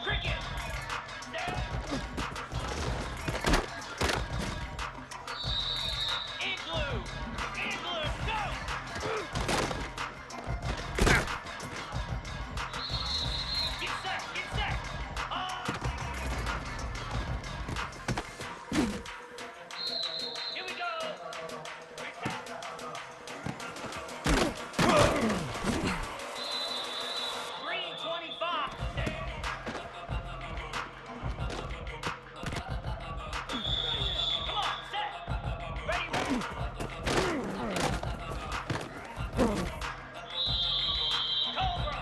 Cricket! Igloo! Igloo, go! Get set! Get set! Here we go! Reset! Green 25! Come on, set! Ready, ready! Cobra!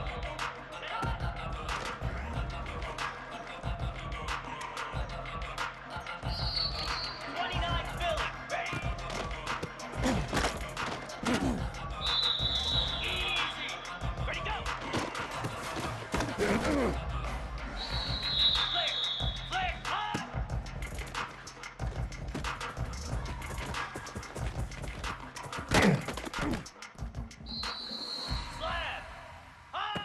'29 Philly, ready! Easy! Ready, go! Flare! Flare! High! Slab! High!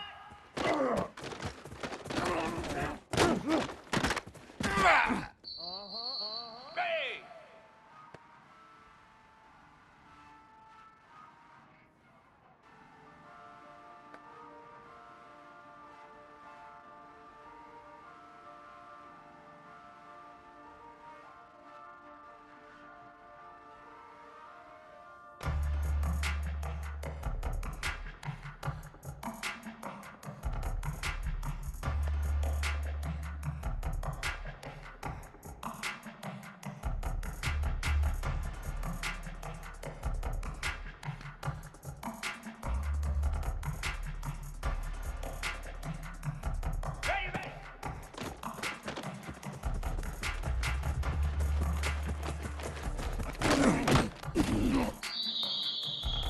Ready! Ready, ready!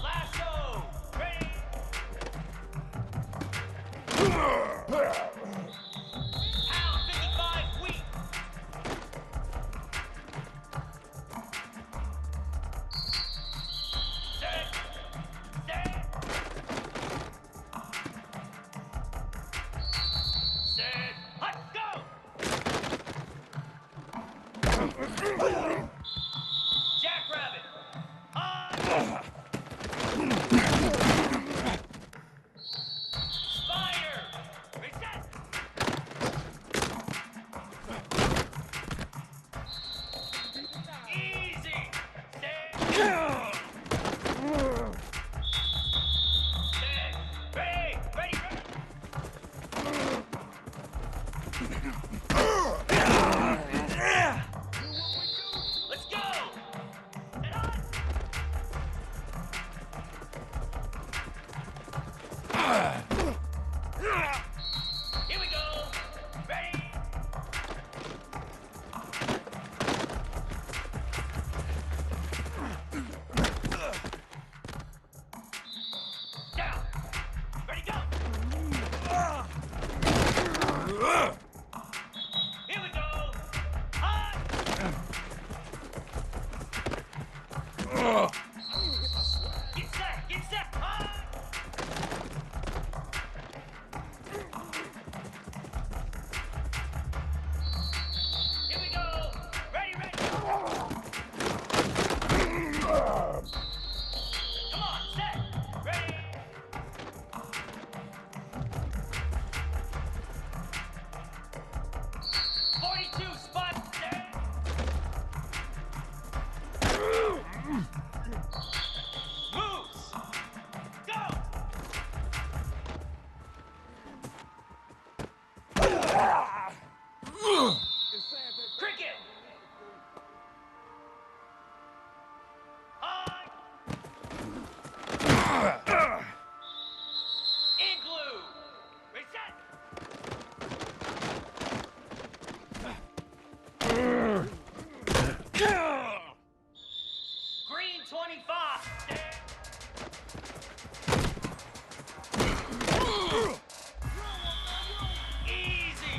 Lasso! Ready! Pound 55 wheat! Set! Set! Set! Hut, go! Jackrabbit! Hut! Spider! Reset! Easy! Set! Set! Ready! Ready! Ready! Let's go! Set on! Here we go! Ready! Down! Ready, go! Here we go! Hot! Get set! Get set! Hot! Here we go! Ready, ready! Come on, set! Ready! '42 spot, set! Moves! Go! Cricket! High! Igloo! Reset! Green 25! Stand! Easy!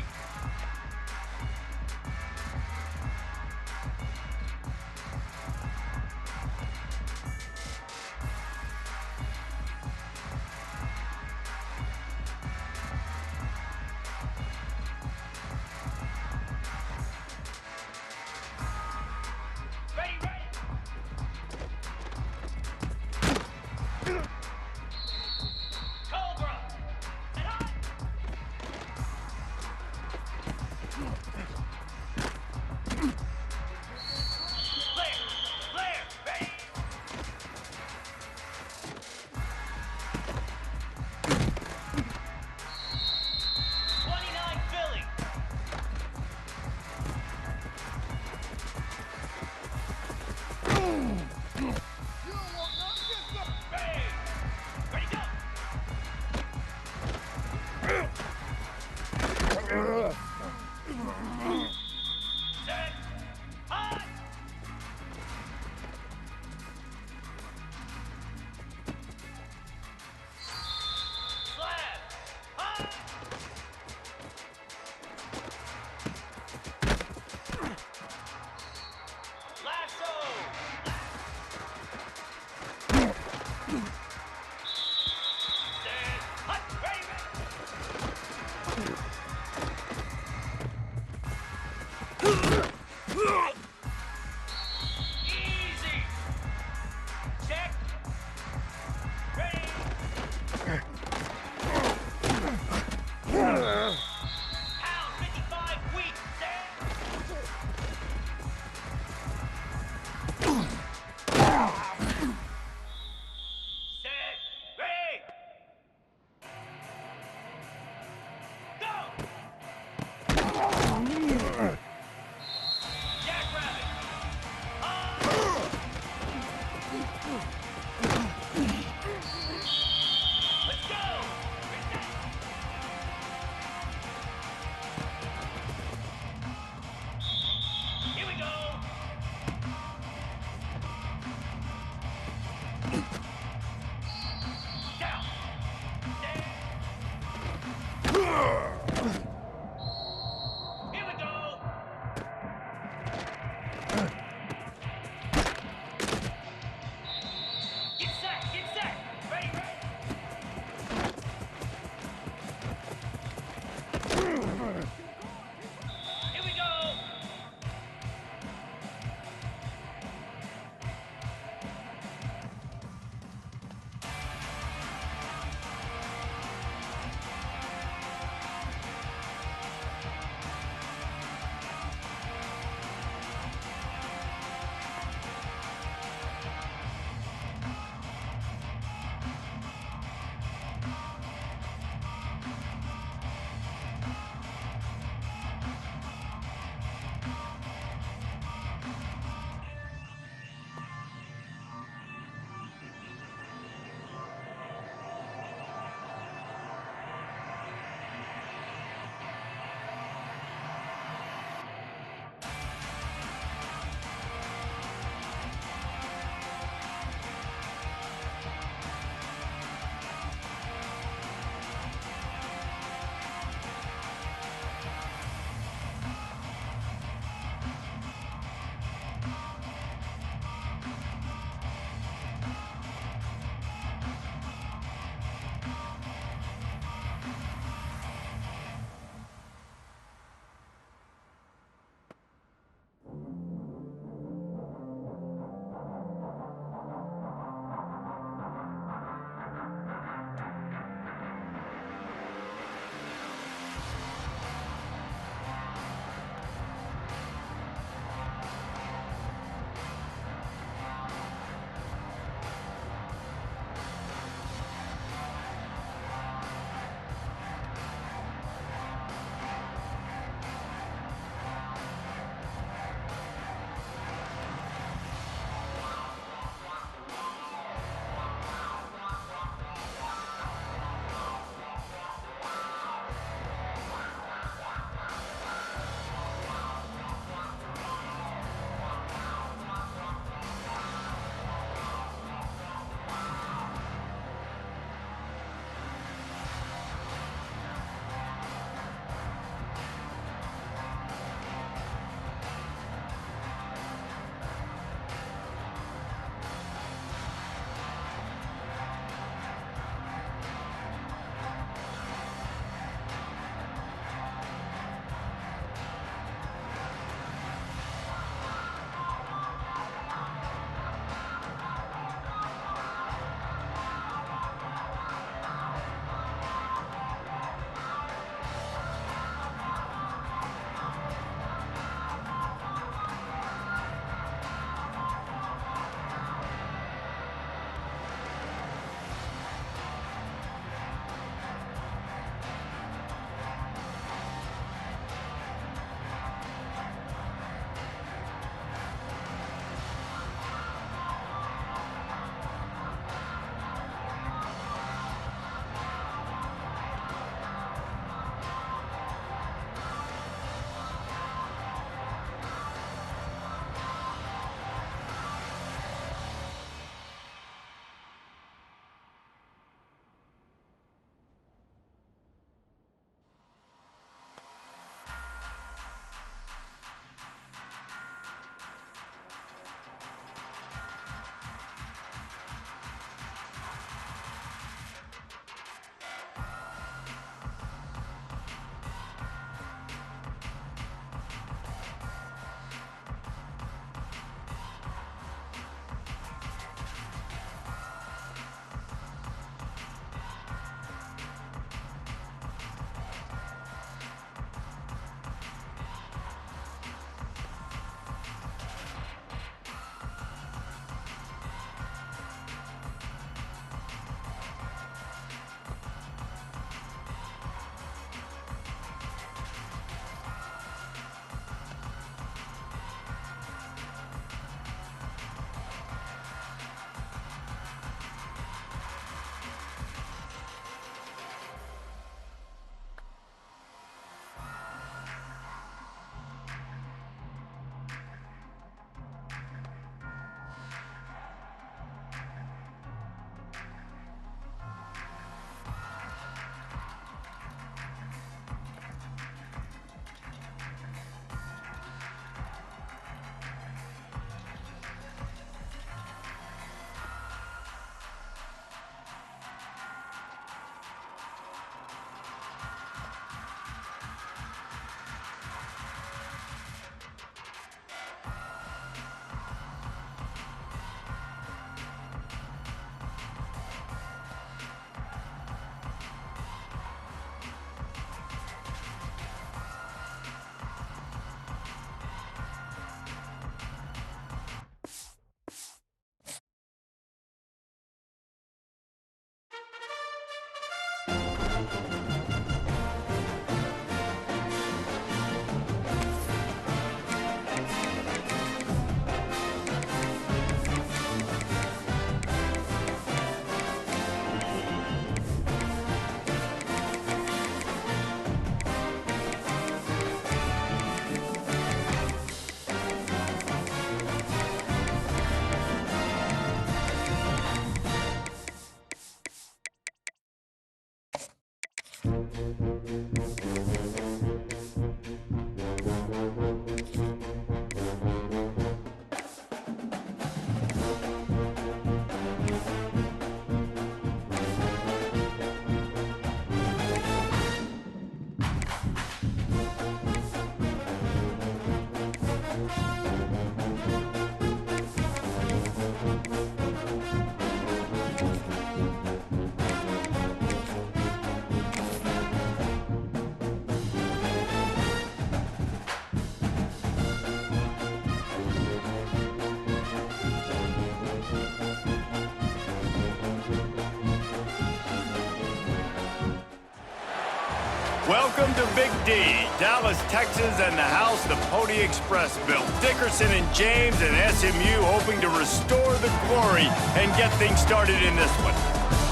Welcome to Big D, Dallas, Texas, and the house the Pony Express built. Dickerson and James and SMU hoping to restore the glory and get things started in this one.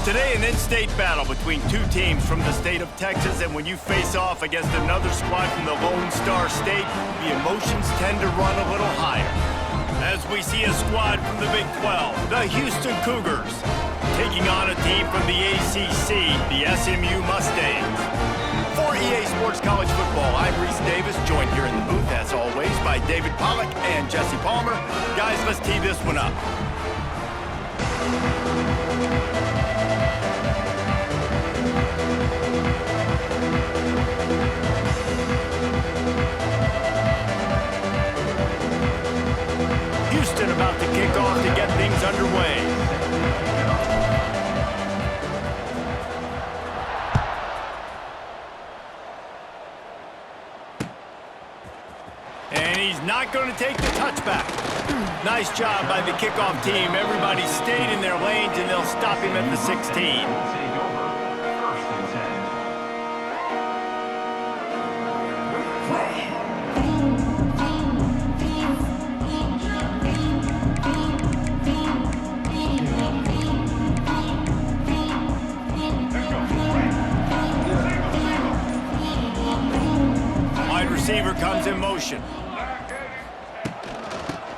Today, an in-state battle between two teams from the state of Texas, and when you face off against another squad from the Lone Star State, the emotions tend to run a little higher. As we see a squad from the Big 12, the Houston Cougars, taking on a team from the ACC, the SMU Mustangs. For EA Sports College Football, I'm Reese Davis, joined here in the booth, as always, by David Pollack and Jesse Palmer. Guys, let's tee this one up. Houston about to kick off to get things underway. And he's not going to take the touchback. Nice job by the kickoff team. Everybody stayed in their lanes, and they'll stop him at the 16. Wide receiver comes in motion.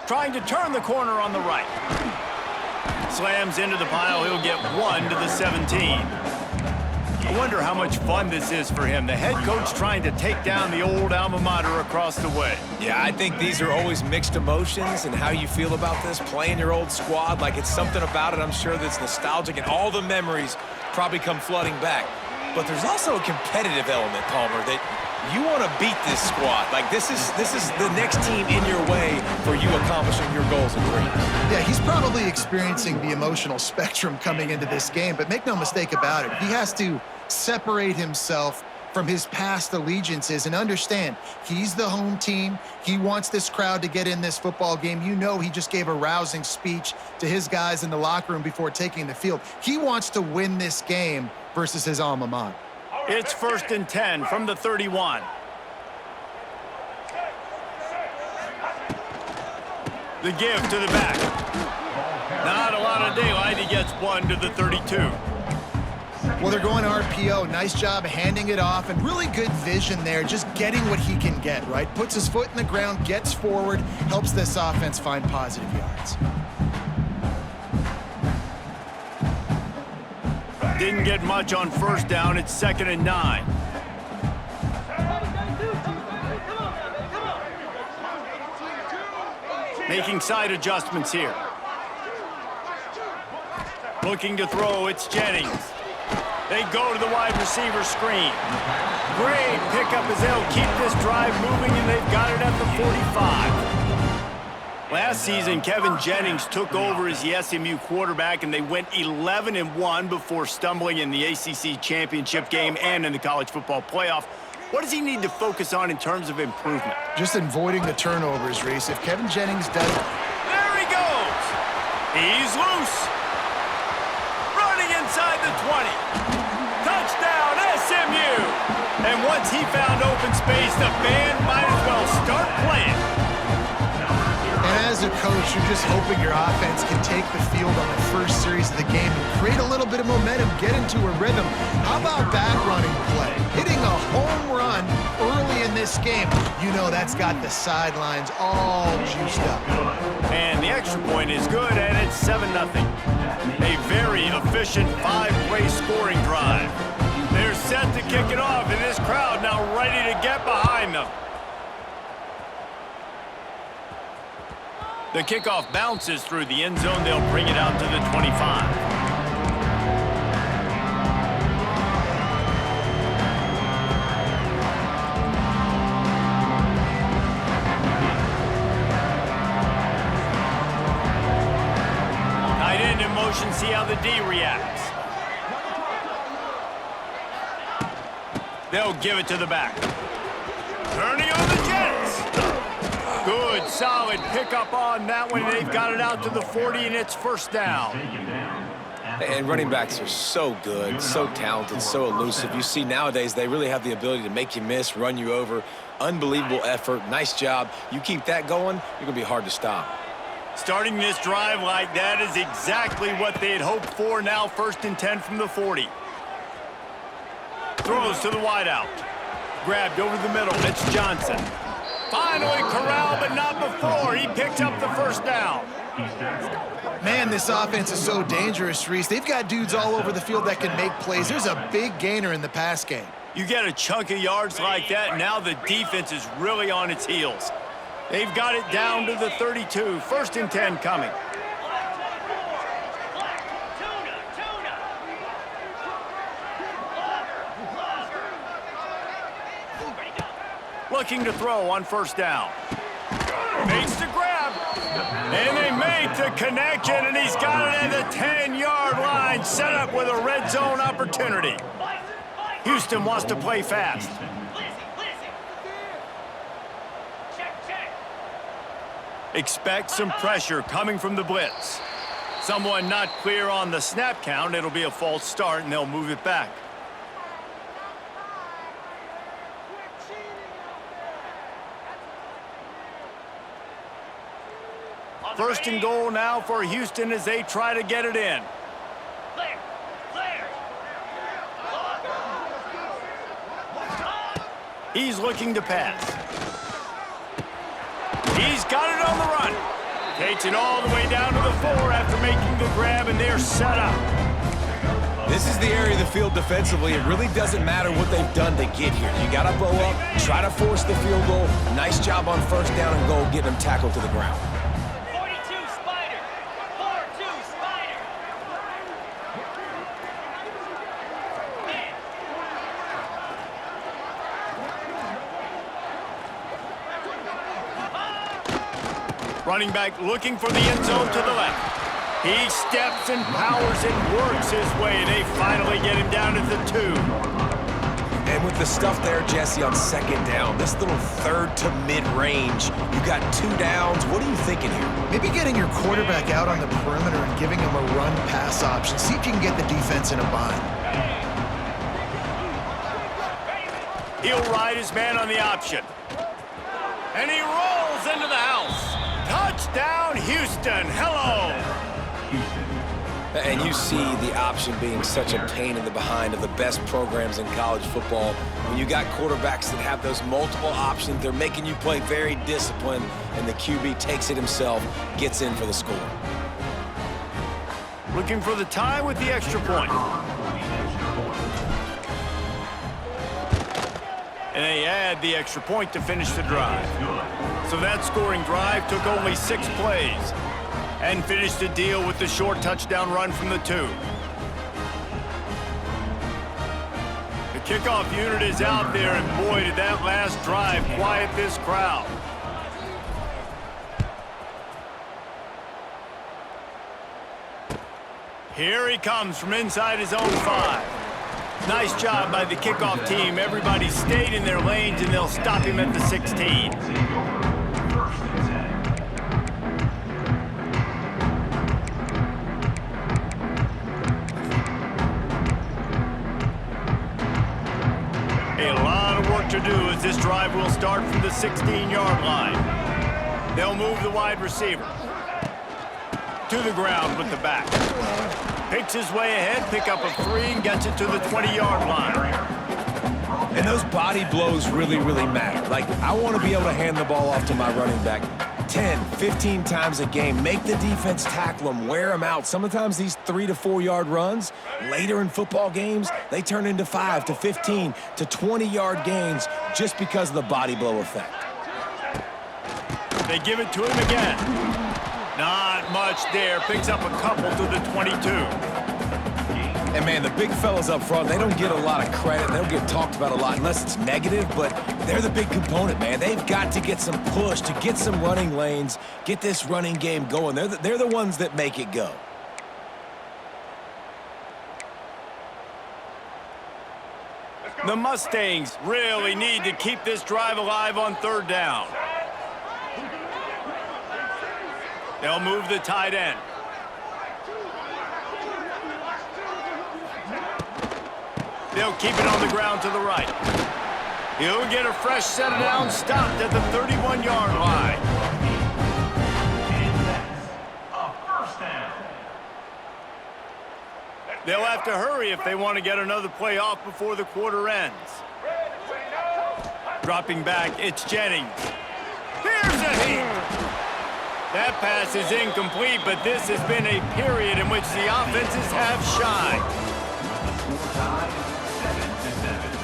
Trying to turn the corner on the right. Slams into the pile. He'll get 1 to the 17. I wonder how much fun this is for him. The head coach trying to take down the old alma mater across the way. Yeah, I think these are always mixed emotions, and how you feel about this, playing your old squad, like it's something about it, I'm sure, that's nostalgic, and all the memories probably come flooding back. But there's also a competitive element, Palmer, that you want to beat this squad. Like, this is the next team in your way for you accomplishing your goals and dreams. Yeah, he's probably experiencing the emotional spectrum coming into this game, but make no mistake about it, he has to separate himself from his past allegiances and understand he's the home team. He wants this crowd to get in this football game. You know, he just gave a rousing speech to his guys in the locker room before taking the field. He wants to win this game versus his alma mater. It's 1st and 10 from the 31. The give to the back. Not a lot of daylight. He gets 1 to the 32. Well, they're going RPO. Nice job handing it off, and really good vision there, just getting what he can get, right? Puts his foot in the ground, gets forward, helps this offense find positive yards. Didn't get much on 1st down. It's 2nd and 9. Making side adjustments here. Looking to throw, it's Jennings. They go to the wide receiver screen. Great pickup as they'll keep this drive moving, and they've got it at the 45. Last season, Kevin Jennings took over as the SMU quarterback, and they went 11-1 before stumbling in the ACC championship game and in the college football playoff. What does he need to focus on in terms of improvement? Just avoiding the turnovers, Reese. If Kevin Jennings does... There he goes! He's loose! Running inside the 20. Touchdown, SMU! And once he found open space, the band might as well start playing. And as a coach, you're just hoping your offense can take the field on the first series of the game and create a little bit of momentum, get into a rhythm. How about that running play? Hitting a home run early in this game. You know that's got the sidelines all juiced up. And the extra point is good, and it's 7-0. A very efficient 5-play scoring drive. They're set to kick it off, and this crowd now ready to get behind them. The kickoff bounces through the end zone. They'll bring it out to the 25. Tight end in motion. See how the D reacts. They'll give it to the back. Turning on the Jets. Good, solid pickup on that one. They've got it out to the 40, and it's 1st down. And running backs are so good, so talented, so elusive. You see nowadays they really have the ability to make you miss, run you over. Unbelievable effort. Nice job. You keep that going, you're going to be hard to stop. Starting this drive like that is exactly what they had hoped for. Now 1st and 10 from the 40. Throws to the wideout. Grabbed over the middle. It's Johnson. Finally corralled, but not before. He picked up the 1st down. Man, this offense is so dangerous, Reese. They've got dudes all over the field that can make plays. There's a big gainer in the pass game. You get a chunk of yards like that, now the defense is really on its heels. They've got it down to the 32. 1st and 10 coming. Looking to throw on 1st down. Makes the grab. And they make the connection, and he's got it at the 10-yard line, set up with a red zone opportunity. Houston wants to play fast. Expect some pressure coming from the blitz. Someone not clear on the snap count. It'll be a false start, and they'll move it back. First and goal now for Houston as they try to get it in. He's looking to pass. He's got it on the run. Takes it all the way down to the 4 after making the grab, and they're set up. This is the area of the field defensively. It really doesn't matter what they've done to get here. You got to bow up, try to force the field goal. Nice job on 1st down and goal, getting them tackled to the ground. 42 Spider. 4-2 Spider. Running back looking for the end zone to the left. He steps and powers and works his way. They finally get him down at the 2. And with the stuff there, Jesse, on 2nd down, this little 3rd to mid-range, you got 2 downs. What are you thinking here? Maybe getting your quarterback out on the perimeter and giving him a run-pass option. See if you can get the defense in a bind. He'll ride his man on the option. And he rolls into the house. Touchdown, Houston. Hello. And you see the option being such a pain in the behind of the best programs in college football. When you got quarterbacks that have those multiple options, they're making you play very disciplined, and the QB takes it himself, gets in for the score. Looking for the tie with the extra point. And they add the extra point to finish the drive. So that scoring drive took only 6 plays and finished the deal with the short touchdown run from the 2. The kickoff unit is out there, and boy, did that last drive quiet this crowd. Here he comes from inside his own 5. Nice job by the kickoff team. Everybody stayed in their lanes, and they'll stop him at the 16. A lot of work to do as this drive will start from the 16-yard line. They'll move the wide receiver to the ground with the back. Picks his way ahead, pick up a 3, and gets it to the 20-yard line. And those body blows really, really matter. Like, I want to be able to hand the ball off to my running back 10, 15 times a game. Make the defense tackle them, wear them out. Sometimes these 3 to 4 yard runs, later in football games, they turn into 5 to 15 to 20-yard gains just because of the body blow effect. They give it to him again. Not much there. Picks up a couple to the 22. And, man, the big fellas up front, they don't get a lot of credit. They don't get talked about a lot unless it's negative, but they're the big component, man. They've got to get some push, to get some running lanes, get this running game going. They're the ones that make it go. The Mustangs really need to keep this drive alive on 3rd down. They'll move the tight end. They'll keep it on the ground to the right. He'll get a fresh set down, stopped at the 31-yard line. And that's a first down. They'll have to hurry if they want to get another play off before the quarter ends. Dropping back, it's Jennings. Here's a heat. That pass is incomplete, but this has been a period in which the offenses have shined. Score tie 7-7.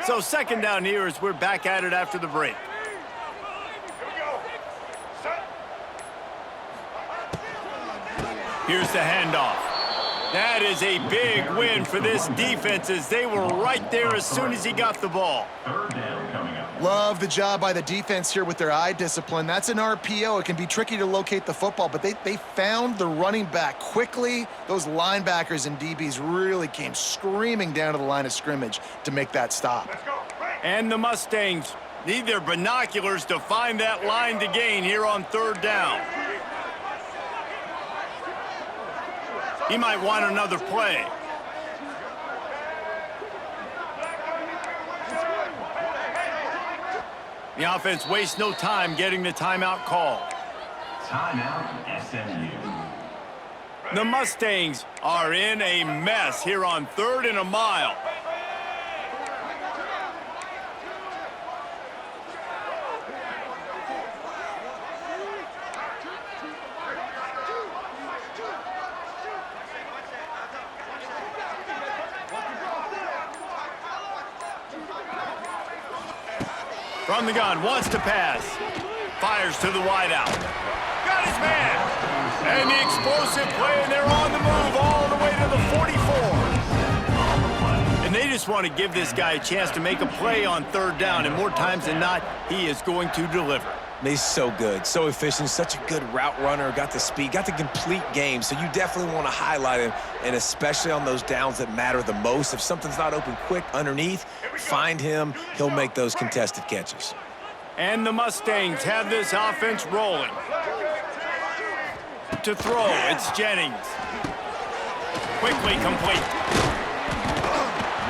So second down here as we're back at it after the break. Here's the handoff. That is a big win for this defense as they were right there as soon as he got the ball. Third down coming up. Love the job by the defense here with their eye discipline. That's an RPO. It can be tricky to locate the football, but they found the running back quickly. Those linebackers and DBs really came screaming down to the line of scrimmage to make that stop. And the Mustangs need their binoculars to find that line to gain here on third down. He might want another play. The offense wastes no time getting the timeout call. Timeout SMU. The Mustangs are in a mess here on 3rd and a mile. From the gun, wants to pass. Fires to the wideout. Got his man. And the explosive play, and they're on the move all the way to the 44. And they just want to give this guy a chance to make a play on third down, and more times than not, he is going to deliver. He's so good, so efficient, such a good route runner, got the speed, got the complete game, so you definitely want to highlight him, and especially on those downs that matter the most. If something's not open quick underneath, find him, he'll make those contested catches. And the Mustangs have this offense rolling. To throw, it's Jennings. Quickly complete.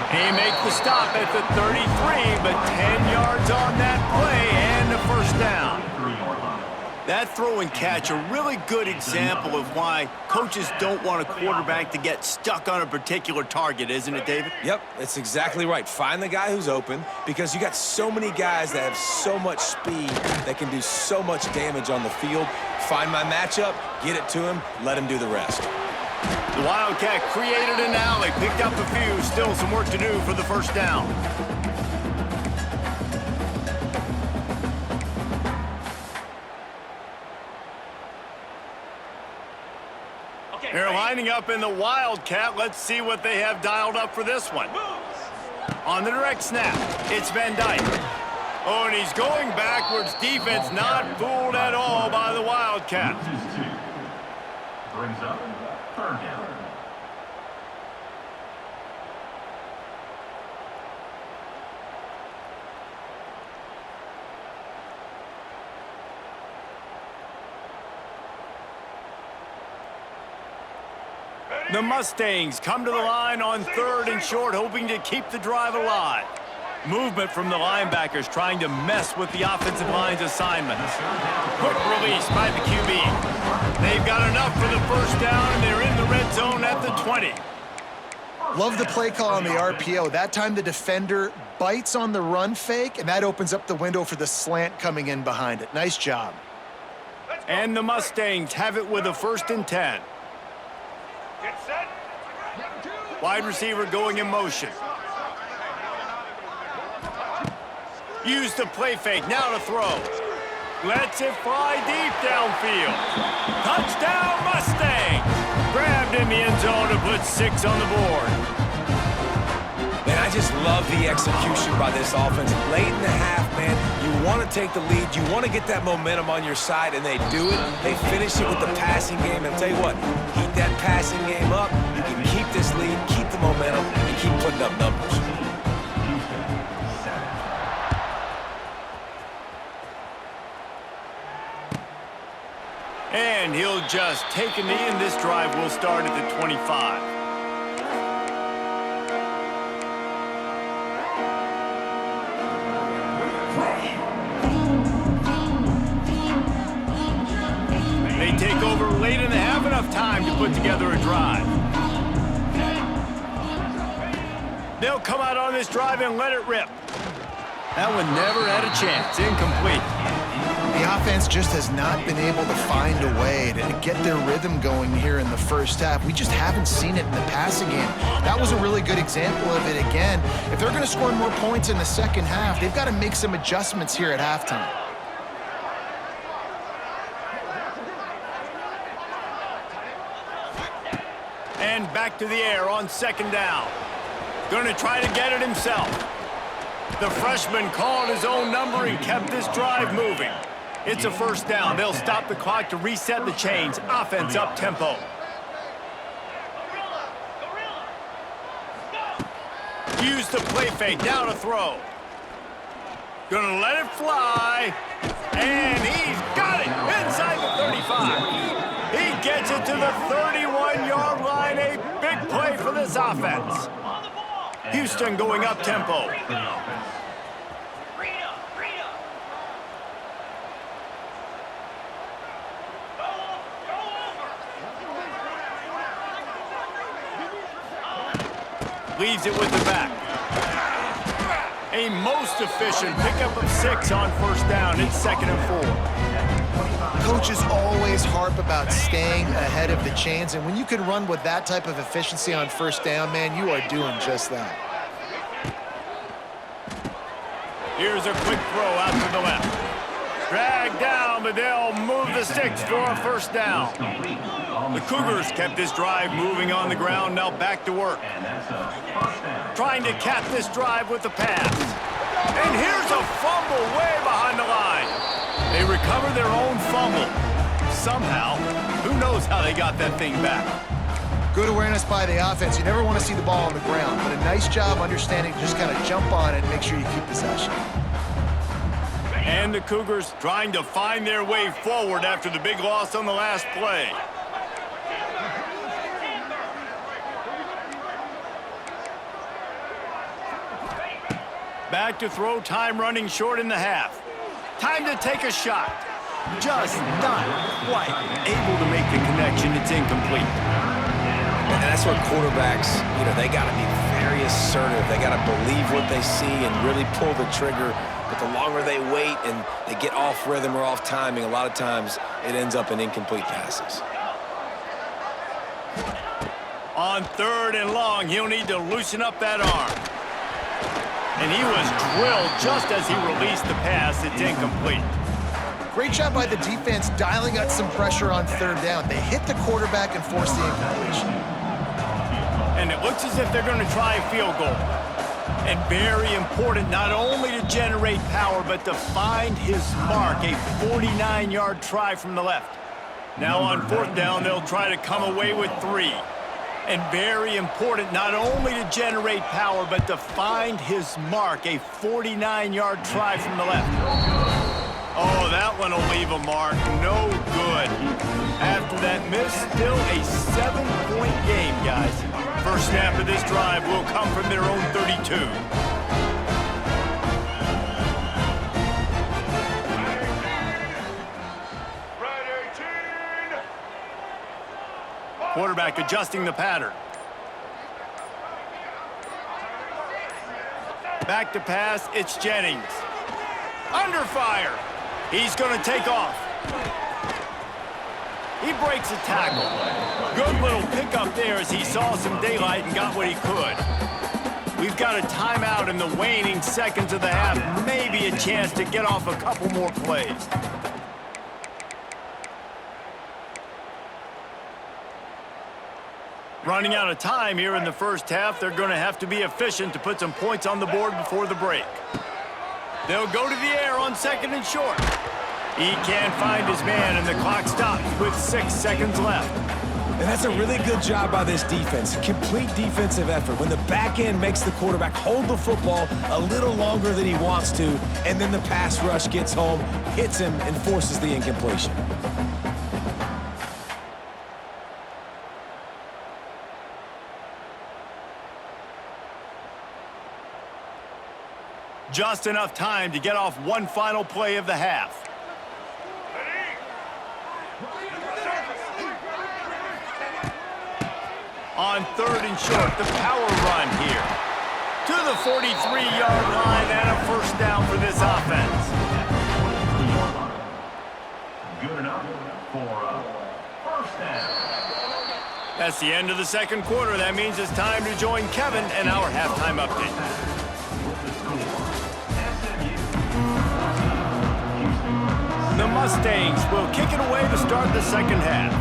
He makes the stop at the 33, but 10 yards on that play and a first down. That throw and catch, a really good example of why coaches don't want a quarterback to get stuck on a particular target, isn't it, David? Yep, that's exactly right. Find the guy who's open because you got so many guys that have so much speed that can do so much damage on the field. Find my matchup, get it to him, let him do the rest. The Wildcat created an alley, picked up a few, still some work to do for the first down. They're lining up in the Wildcat. Let's see what they have dialed up for this one. On the direct snap, it's Van Dyke. Oh, and he's going backwards. Defense not fooled at all by the Wildcat. Loses 2. Brings up third down. The Mustangs come to the line on 3rd and short, hoping to keep the drive alive. Movement from the linebackers trying to mess with the offensive line's assignments. Quick release by the QB. They've got enough for the first down, and they're in the red zone at the 20. Love the play call on the RPO. That time the defender bites on the run fake, and that opens up the window for the slant coming in behind it. Nice job. And the Mustangs have it with a 1st and 10. Wide receiver going in motion. Use the play fake, now to throw. Lets it fly deep downfield. Touchdown Mustangs! Grabbed in the end zone to put 6 on the board. And I just love the execution by this offense. Late in the half, man, you want to take the lead. You want to get that momentum on your side, and they do it. They finish it with the passing game. And I'll tell you what, keep that passing game up. You can keep this lead, keep the momentum, and keep putting up numbers. And he'll just take a knee, and this drive will start at the 25. They take over late and they have enough time to put together a drive. They'll come out on this drive and let it rip. That one never had a chance. Incomplete. The offense just has not been able to find a way to get their rhythm going here in the first half. We just haven't seen it in the passing game. That was a really good example of it again. If they're going to score more points in the second half, they've got to make some adjustments here at halftime. And back to the air on second down. Going to try to get it himself. The freshman called his own number and kept this drive moving. It's a first down. They'll stop the clock to reset the chains. Offense up tempo. Use the play fake. Now to throw. Gonna let it fly. And he's got it inside the 35. He gets it to the 31-yard line. A big play for this offense. Houston going up tempo. Leaves it with the back. A most efficient pickup of 6 on first down. It's 2nd and 4. Coaches always harp about staying ahead of the chains, and when you can run with that type of efficiency on first down, man, you are doing just that. Here's a quick throw out to the left. Drag down, but they'll move the sticks for a first down. The Cougars kept this drive moving on the ground, now back to work. Trying to cap this drive with the pass. And here's a fumble way behind the line. They recover their own fumble. Somehow, who knows how they got that thing back. Good awareness by the offense. You never want to see the ball on the ground, but a nice job understanding to just kind of jump on it and make sure you keep possession. And the Cougars trying to find their way forward after the big loss on the last play. Back to throw, time running short in the half. Time to take a shot. Just not quite able to make the connection. It's incomplete. And that's what quarterbacks, they got to be very assertive. They got to believe what they see and really pull the trigger. But the longer they wait and they get off rhythm or off timing, a lot of times it ends up in incomplete passes. On 3rd and long, he'll need to loosen up that arm. And he was drilled just as he released the pass. It's incomplete. Great job by the defense dialing up some pressure on 3rd down. They hit the quarterback and forced the incompletion. And it looks as if they're going to try a field goal. And very important, not only to generate power, but to find his mark, a 49-yard try from the left. Now on 4th down, they'll try to come away with 3. And very important, not only to generate power, but to find his mark, a 49-yard try from the left. Oh, that one will leave a mark. No good. After that miss, still a 7-point game, guys. First snap of this drive will come from their own 32. Quarterback adjusting the pattern. Back to pass, it's Jennings. Under fire. He's going to take off. He breaks a tackle. Good little pickup there as he saw some daylight and got what he could. We've got a timeout in the waning seconds of the half. Maybe a chance to get off a couple more plays. Running out of time here in the first half, they're going to have to be efficient to put some points on the board before the break. They'll go to the air on second and short. He can't find his man, and the clock stops with 6 seconds left. And that's a really good job by this defense. Complete defensive effort. When the back end makes the quarterback hold the football a little longer than he wants to, and then the pass rush gets home, hits him, and forces the incompletion. Just enough time to get off one final play of the half. On third and short, the power run here. To the 43-yard line and a first down for this offense. Good enough for a first down. That's the end of the second quarter. That means it's time to join Kevin and our halftime update. The Mustangs will kick it away to start the second half.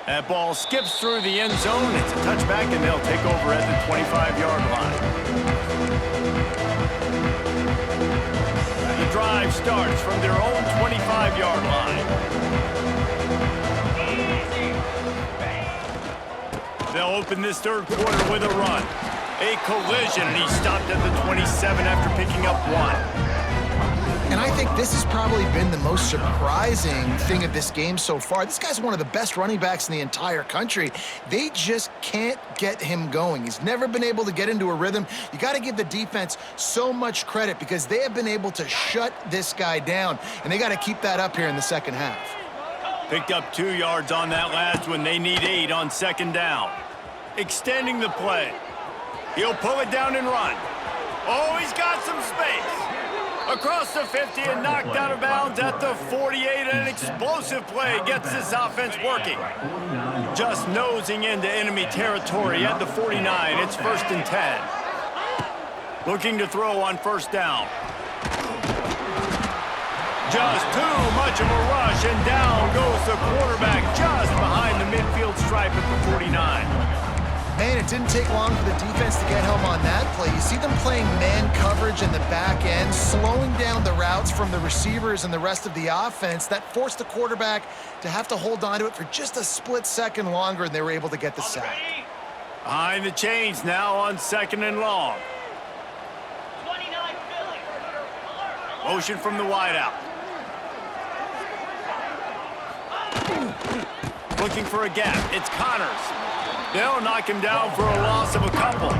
That ball skips through the end zone. It's a touchback, and they'll take over at the 25-yard line. The drive starts from their own 25-yard line. They'll open this third quarter with a run. A collision, and he stopped at the 27 after picking up 1. And I think this has probably been the most surprising thing of this game so far. This guy's one of the best running backs in the entire country. They just can't get him going. He's never been able to get into a rhythm. You got to give the defense so much credit because they have been able to shut this guy down, and they got to keep that up here in the second half. Picked up 2 yards on that last one. They need 8 on second down. Extending the play. He'll pull it down and run. Oh, he's got some space. Across the 50 and knocked out of bounds at the 48. An explosive play gets this offense working. Just nosing into enemy territory at the 49. It's 1st and 10. Looking to throw on first down. Just too much of a rush, and down goes the quarterback just behind the midfield stripe at the 49. Man, it didn't take long for the defense to get home on that play. You see them playing man coverage in the back end, slowing down the routes from the receivers and the rest of the offense. That forced the quarterback to have to hold on to it for just a split second longer, and they were able to get the sack. Behind the chains now on second and long. 29 Philly. Motion from the wideout. Looking for a gap. It's Connors. They'll knock him down for a loss of a couple.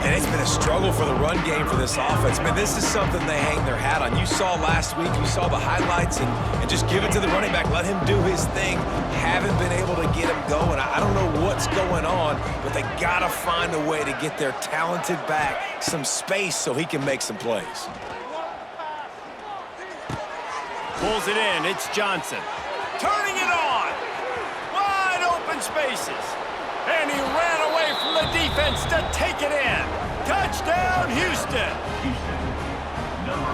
And it's been a struggle for the run game for this offense. Man, this is something they hang their hat on. You saw last week, you saw the highlights, and just give it to the running back. Let him do his thing. Haven't been able to get him going. I don't know what's going on, but they got to find a way to get their talented back some space so he can make some plays. Pulls it in. It's Johnson. Turning it on. Wide open spaces. And he ran away from the defense to take it in. Touchdown, Houston.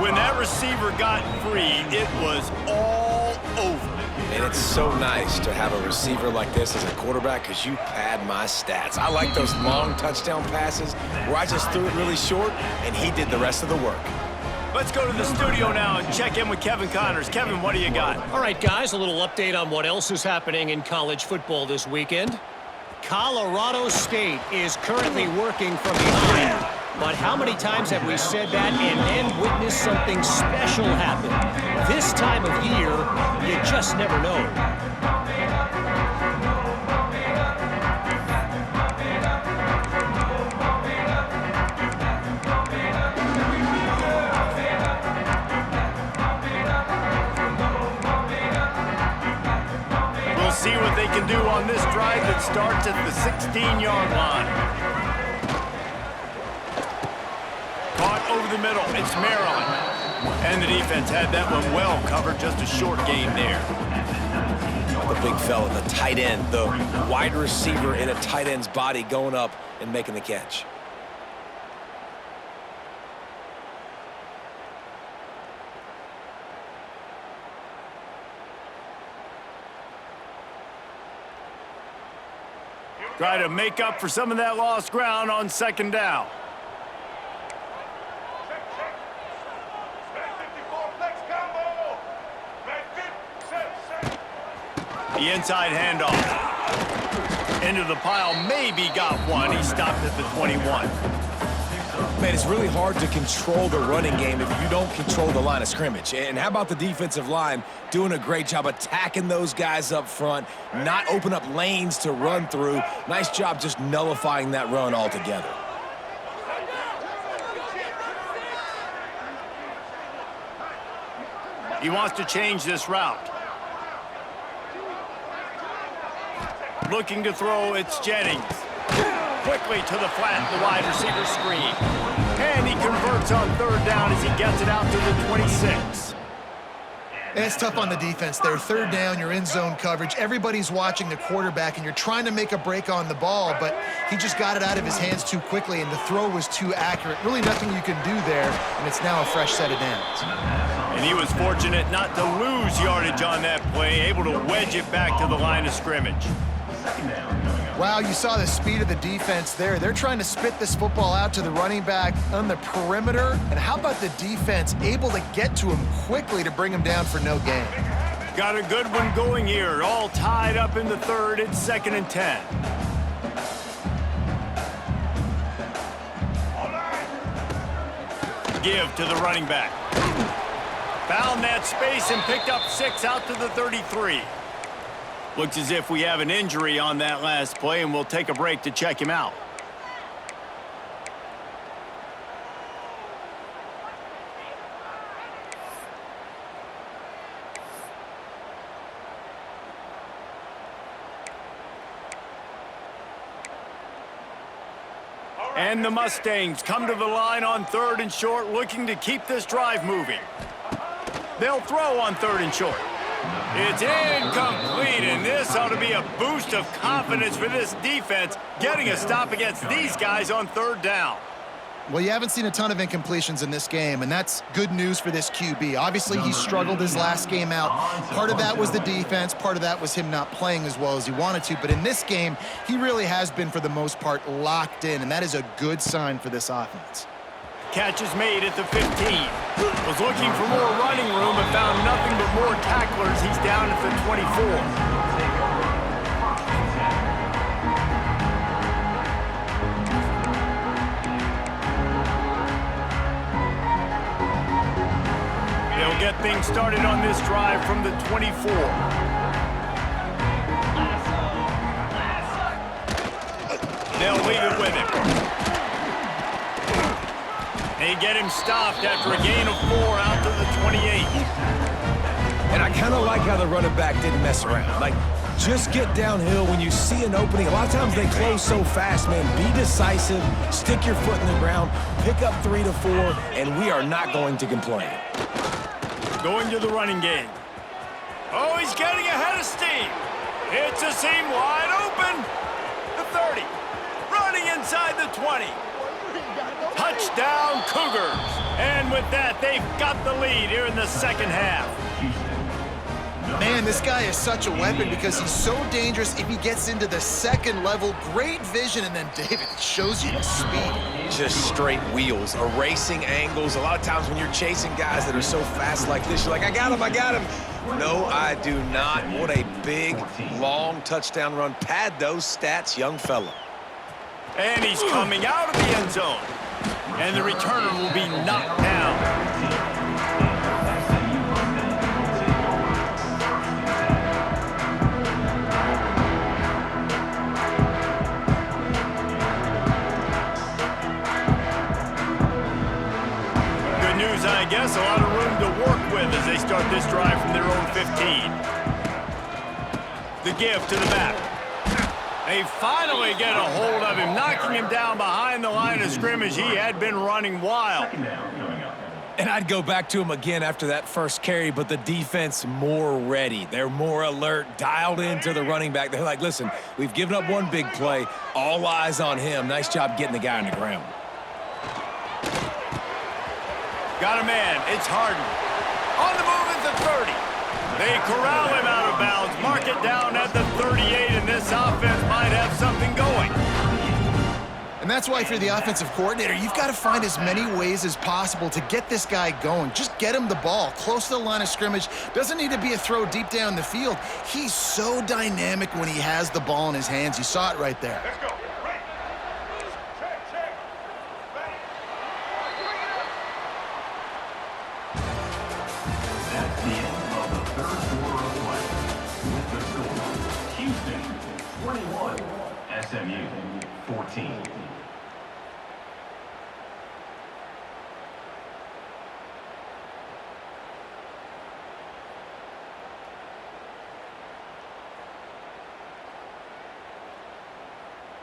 When that receiver got free, it was all over. And it's so nice to have a receiver like this as a quarterback because you pad my stats. I like those long touchdown passes where I just threw it really short and he did the rest of the work. Let's go to the studio now and check in with Kevin Connors. Kevin, what do you got? All right, guys, a little update on what else is happening in college football this weekend. Colorado State is currently working from behind. But how many times have we said that and then witnessed something special happen? This time of year, you just never know. We'll see what they can do on this drive that starts at the 16-yard line. Caught over the middle. It's Maryland. And the defense had that one well covered. Just a short gain there. The big fella, the tight end, the wide receiver in a tight end's body going up and making the catch. Try to make up for some of that lost ground on second down. The inside handoff. Into the pile, maybe got one. He stopped at the 21. Man, it's really hard to control the running game if you don't control the line of scrimmage. And how about the defensive line doing a great job attacking those guys up front, not open up lanes to run through. Nice job just nullifying that run altogether. He wants to change this route. Looking to throw, it's Jennings. Quickly to the flat, the wide receiver screen. And he converts on third down as he gets it out to the 26. It's tough on the defense there. Third down, you're in zone coverage. Everybody's watching the quarterback, and you're trying to make a break on the ball, but he just got it out of his hands too quickly, and the throw was too accurate. Really nothing you can do there, and it's now a fresh set of downs. And he was fortunate not to lose yardage on that play, able to wedge it back to the line of scrimmage. Wow, you saw the speed of the defense there. They're trying to spit this football out to the running back on the perimeter. And how about the defense able to get to him quickly to bring him down for no gain? Got a good one going here. All tied up in the third. It's 2nd and 10. Give to the running back. Found that space and picked up 6 out to the 33. Looks as if we have an injury on that last play, and we'll take a break to check him out. And the Mustangs come to the line on 3rd and short, looking to keep this drive moving. They'll throw on 3rd and short. It's incomplete, and this ought to be a boost of confidence for this defense, getting a stop against these guys on 3rd down. Well, you haven't seen a ton of incompletions in this game, and that's good news for this QB. Obviously, he struggled his last game out. Part of that was the defense. Part of that was him not playing as well as he wanted to. But in this game, he really has been, for the most part, locked in, and that is a good sign for this offense. Catch is made at the 15. Was looking for more running room but found nothing but more tacklers. He's down at the 24. They'll get things started on this drive from the 24. They'll leave it with him. They get him stopped after a gain of 4 out to the 28. And I kind of like how the running back didn't mess around. Like, just get downhill when you see an opening. A lot of times they close so fast, man. Be decisive, stick your foot in the ground, pick up 3 to 4, and we are not going to complain. Going to the running game. Oh, he's getting ahead of steam. It's a seam wide open. The 30. Running inside the 20. Touchdown, Cougars. And with that, they've got the lead here in the second half. Man, this guy is such a weapon because he's so dangerous if he gets into the second level. Great vision, and then David shows you the speed. Just straight wheels, erasing angles. A lot of times when you're chasing guys that are so fast like this, you're like, I got him, I got him. No, I do not. What a big, long touchdown run. Pad those stats, young fella. And he's coming out of the end zone. And the returner will be knocked down. Good news, I guess. A lot of room to work with as they start this drive from their own 15. The give to the back. They finally get a hold of him, knocking him down behind the line of scrimmage. He had been running wild. And I'd go back to him again after that first carry, but the defense more ready. They're more alert, dialed into the running back. They're like, listen, we've given up one big play. All eyes on him. Nice job getting the guy on the ground. Got a man. It's Harden. On the move at the 30. They corral him out of bounds, mark it down at the 38, and this offense might have something going. And that's why if you're the offensive coordinator, you've got to find as many ways as possible to get this guy going. Just get him the ball close to the line of scrimmage. Doesn't need to be a throw deep down the field. He's so dynamic when he has the ball in his hands. You saw it right there. Let's go. Right. Check. That's the end of the third quarter of play. With the score, Houston 21, SMU 14.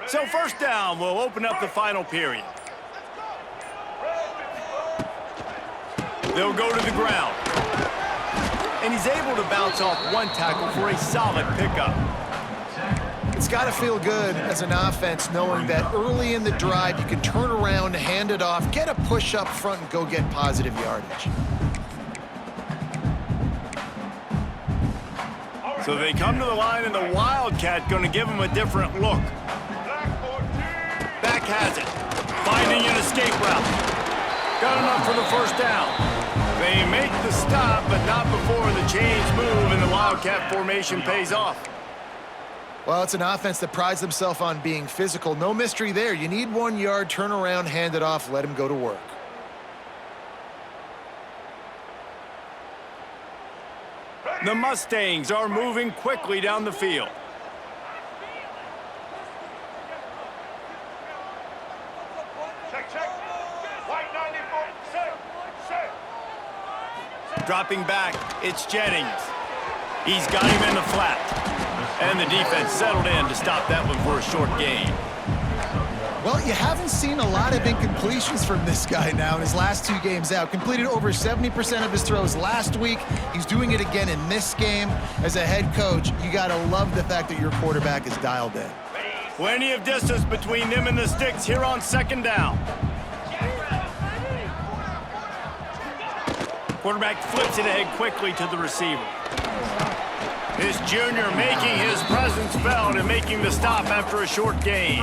So first down will open up the final period. They'll go to the ground. And he's able to bounce off one tackle for a solid pickup. It's got to feel good as an offense knowing that early in the drive you can turn around, hand it off, get a push up front, and go get positive yardage. So they come to the line, and the Wildcat going to give them a different look. Back has it. Finding an escape route. Got enough for the first down. They make the stop, but not before the chains move and the Wildcat formation pays off. Well, it's an offense that prides themselves on being physical. No mystery there. You need 1 yard, turn around, hand it off, let him go to work. The Mustangs are moving quickly down the field. Check. White 94. Set. Dropping back, it's Jennings. He's got him in the flat. And the defense settled in to stop that one for a short gain. Well, you haven't seen a lot of incompletions from this guy now in his last 2 games out. Completed over 70% of his throws last week. He's doing it again in this game. As a head coach, you got to love the fact that your quarterback is dialed in. Plenty of distance between them and the sticks here on second down. Quarterback flips it ahead quickly to the receiver. This junior making his presence felt and making the stop after a short gain.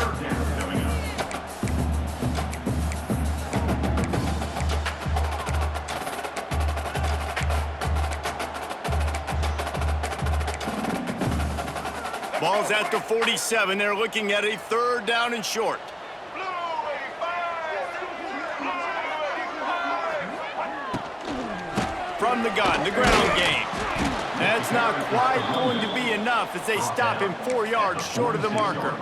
Ball's at the 47. They're looking at a third down and short. From the gun, the ground game. That's not quite going to be enough as they stop him 4 yards short of the marker.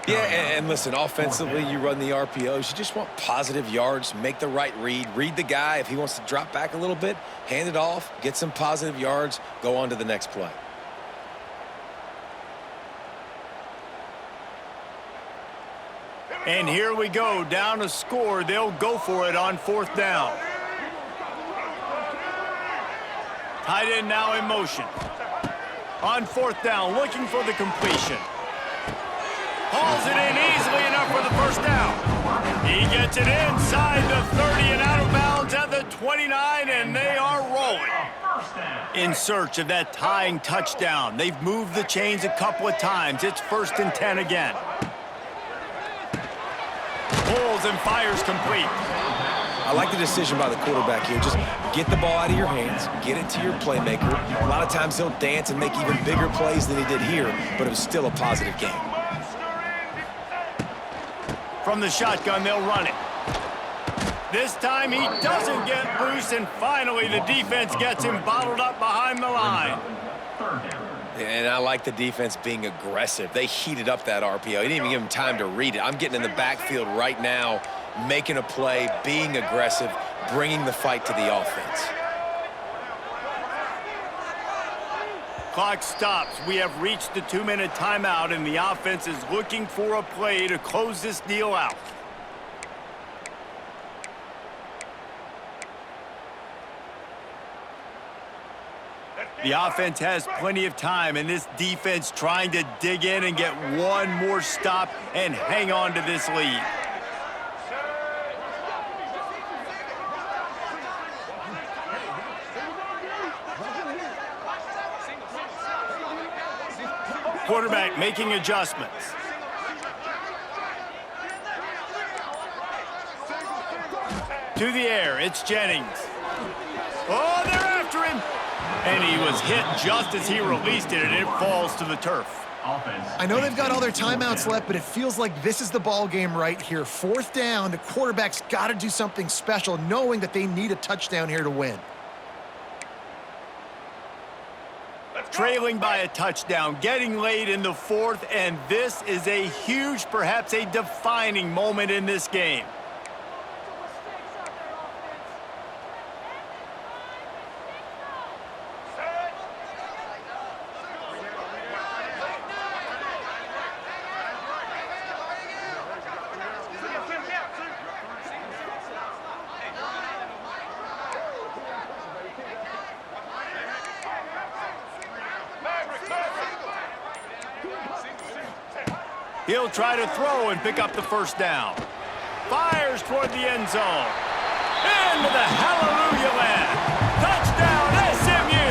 Yeah, and listen, offensively, you run the RPOs. You just want positive yards, make the right read the guy. If he wants to drop back a little bit, hand it off, get some positive yards, go on to the next play. And here we go, down a score. They'll go for it on fourth down. Tight end now in motion. On fourth down, looking for the completion. Hauls it in easily enough for the first down. He gets it inside the 30 and out of bounds at the 29, and they are rolling. In search of that tying touchdown. They've moved the chains a couple of times. It's 1st and 10 again. Pulls and fires complete. I like the decision by the quarterback here. Just get the ball out of your hands, get it to your playmaker. A lot of times he'll dance and make even bigger plays than he did here, but it was still a positive game. From the shotgun, they'll run it. This time he doesn't get loose, and finally the defense gets him bottled up behind the line. And I like the defense being aggressive. They heated up that RPO. He didn't even give him time to read it. I'm getting in the backfield right now, making a play, being aggressive, bringing the fight to the offense. Clock stops. We have reached the 2-minute timeout, and the offense is looking for a play to close this deal out. The offense has plenty of time, and this defense trying to dig in and get one more stop and hang on to this lead. Quarterback making adjustments. To the air, it's Jennings. Oh, they're after him. And he was hit just as he released it, and it falls to the turf. I know they've got all their timeouts left, but it feels like this is the ball game right here. 4th down, the quarterback's got to do something special, knowing that they need a touchdown here to win. Trailing by a touchdown, getting late in the 4th, and this is a huge, perhaps a defining moment in this game. He'll try to throw and pick up the 1st down. Fires toward the end zone. Into the hallelujah land. Touchdown, SMU!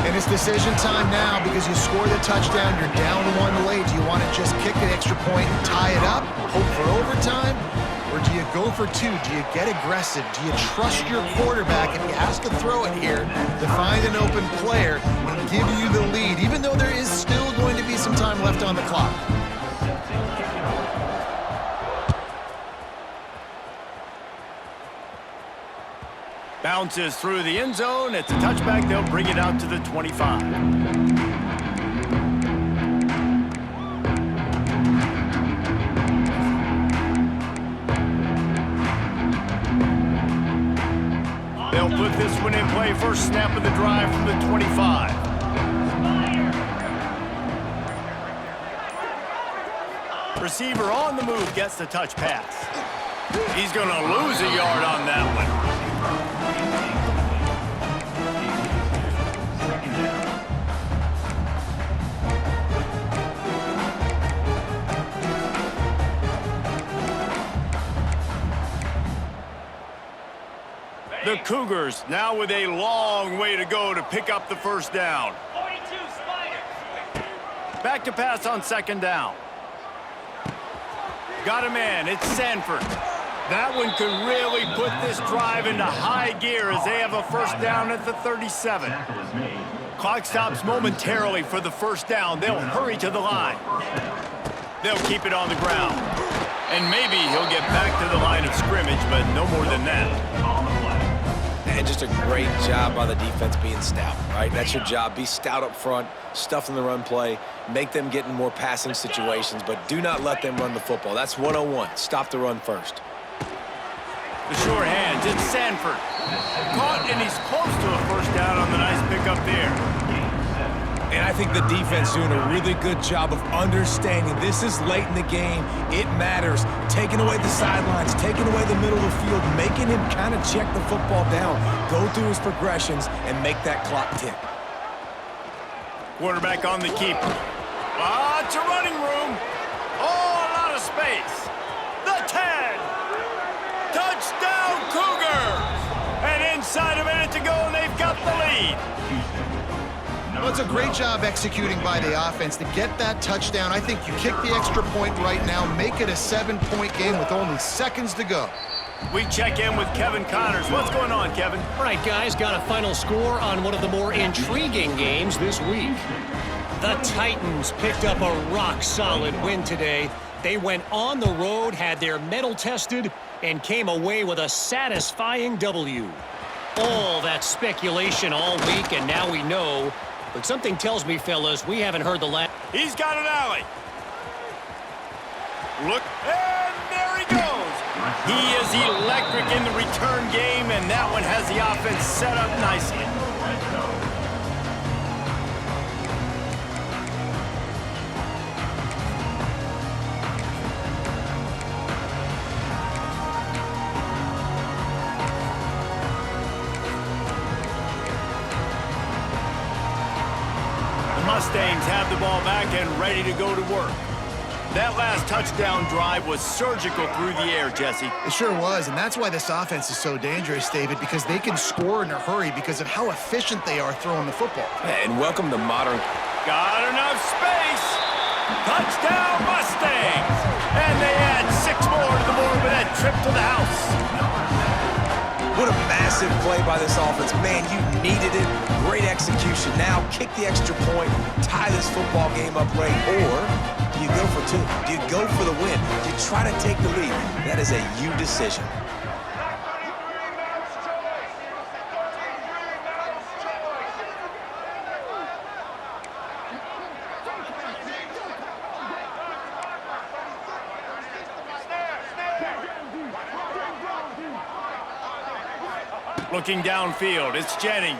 And it's decision time now because you score the touchdown, you're down 1 late. Do you want to just kick an extra point and tie it up, hope for overtime? Or do you go for 2? Do you get aggressive? Do you trust your quarterback if he has to throw it here to find an open player and give you the lead, even though there is still going to be some time left on the clock? Bounces through the end zone. It's a touchback. They'll bring it out to the 25. They'll put this one in play. First snap of the drive from the 25. Receiver on the move gets the touch pass. He's going to lose a yard on that one. The Cougars now with a long way to go to pick up the 1st down. 42 Spiders. Back to pass on 2nd down. Got a man. It's Sanford. That one could really put this drive into high gear as they have a 1st down at the 37. Clock stops momentarily for the 1st down. They'll hurry to the line. They'll keep it on the ground. And maybe he'll get back to the line of scrimmage, but no more than that. And just a great job by the defense being stout, right? That's your job. Be stout up front, stuff in the run play, make them get in more passing situations, but do not let them run the football. That's 101. Stop the run first. The sure hands, it's Sanford. Caught, and he's close to a 1st down on the nice pickup there. And I think the defense doing a really good job of understanding this is late in the game. It matters. Taking away the sidelines, taking away the middle of the field, making him kind of check the football down, go through his progressions, and make that clock tick. Quarterback on the keeper. Lots of running room. Oh, a lot of space. The 10. Touchdown, Cougars. And inside a minute to go, and they've got the lead. Well, it's a great job executing by the offense to get that touchdown. I think you kick the extra point right now, make it a 7-point game with only seconds to go. We check in with Kevin Connors. What's going on, Kevin? All right, guys, got a final score on one of the more intriguing games this week. The Titans picked up a rock-solid win today. They went on the road, had their mettle tested, and came away with a satisfying W. All that speculation all week, and now we know. But something tells me, fellas, we haven't heard the last. He's got an alley. Look, and there he goes. He is electric in the return game, and that one has the offense set up nicely. Mustangs have the ball back and ready to go to work. That last touchdown drive was surgical through the air, Jesse. It sure was, and that's why this offense is so dangerous, David, because they can score in a hurry because of how efficient they are throwing the football. And welcome to modern. Got enough space. Touchdown, Mustangs. And they add 6 more to the board with that trip to the house. What a massive play by this offense. Man, you needed it. Great execution. Now kick the extra point, tie this football game up late, or do you go for two? Do you go for the win? Do you try to take the lead? That is a you decision. Looking downfield, it's Jennings.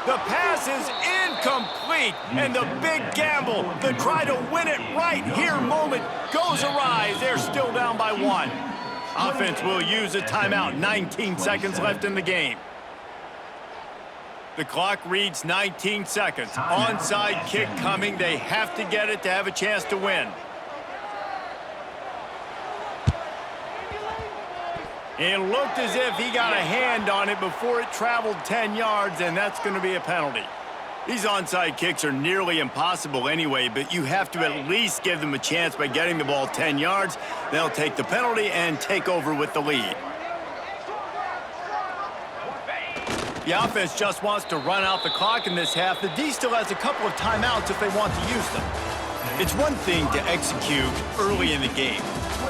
The pass is incomplete, and the big gamble, the try to win it right here moment goes awry. They're still down by 1. Offense will use a timeout. 19 seconds left in the game. The clock reads 19 seconds. Onside kick coming. They have to get it to have a chance to win. It looked as if he got a hand on it before it traveled 10 yards, and that's going to be a penalty. These onside kicks are nearly impossible anyway, but you have to at least give them a chance by getting the ball 10 yards. They'll take the penalty and take over with the lead. The offense just wants to run out the clock in this half. The D still has a couple of timeouts if they want to use them. It's one thing to execute early in the game.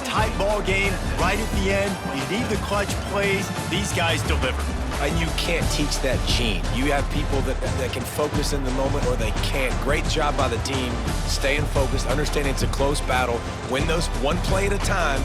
Tight ball game, right at the end, you need the clutch plays. These guys deliver. And you can't teach that gene. You have people that can focus in the moment or they can't. Great job by the team, staying focused, understanding it's a close battle. Win those one play at a time,